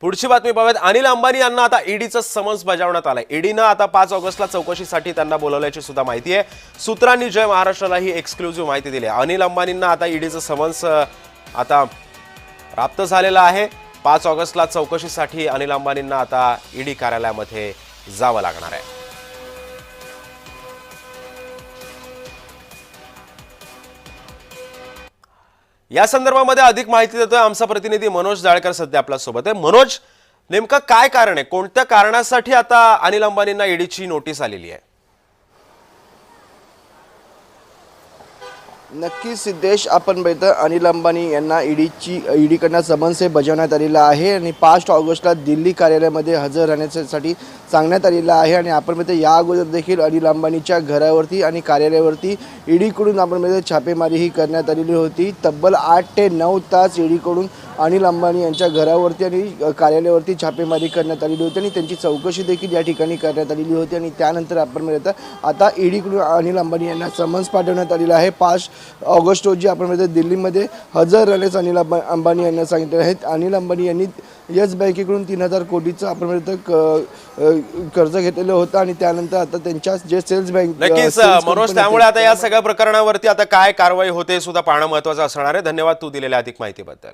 पुढची बातमी पाहूयात। अनिल अंबानी यांना आता ईडीचं समन्स बजावण्यात आलंय। ईडीनं आता 5 ऑगस्टला चौकशीसाठी त्यांना बोलावल्याची सुद्धा माहिती आहे। सूत्रांनी जय महाराष्ट्राला ही एक्सक्लुझिव्ह माहिती दिली आहे। अनिल अंबानींना आता ईडीचं समन्स आता प्राप्त झालेलं आहे। 5 ऑगस्टला चौकशीसाठी अनिल अंबानींना आता ईडी कार्यालयामध्ये जावं लागणार आहे। या संदर्भामध्ये अधिक माहिती देतोय आमचा प्रतिनिधी मनोज जाळकर सध्या आपल्या सोबत आहे। मनोज, नेमका काय कारण आहे, कोणत्या कारणासाठी आता अनिल अंबानींना ईडीची नोटीस आलेली आहे? नक्कीच सिद्धेश, आपण बघितलं अनिल अंबानी यांना ईडीकडनं समन्स बजावण्यात आलेलं आहे आणि 5 ऑगस्टला दिल्ली कार्यालयामध्ये हजर राहण्यासाठी सांगण्यात आलेलं आहे। आणि आपण बघितलं या अगोदर देखील अनिल अंबानीच्या घरावरती आणि कार्यालयावरती ईडीकडून आपण बघितलं छापेमारीही करण्यात आलेली होती। तब्बल 8 ते 9 तास ईडीकडून अनिल अंबानी यांच्या घरावरती आणि कार्यालयावरती छापेमारी करण्यात आलेली होती आणि त्यांची चौकशी देखील या ठिकाणी करण्यात आलेली होती। आणि त्यानंतर आपण बघितलं आता ईडीकडून अनिल अंबानी यांना समन्स पाठवण्यात आलेलं आहे। 5 ऑगस्ट रोजी आपण बघितलं दिल्लीमध्ये हजर राहण्यास अनिल अंबानी यांना सांगितले आहे। अनिल अंबानी यांनी येस बँकेकडून 3000 कोटीचं आपण बघितलं कर्ज घेतलेलं होतं आणि त्यानंतर आता त्यांच्या जे सेल्स बँक नक्कीच मनोज, त्यामुळे आता या सगळ्या प्रकरणावरती आता काय कारवाई होते सुद्धा पाहणं महत्त्वाचं असणार आहे। धन्यवाद तू दिलेल्या अधिक माहितीबद्दल।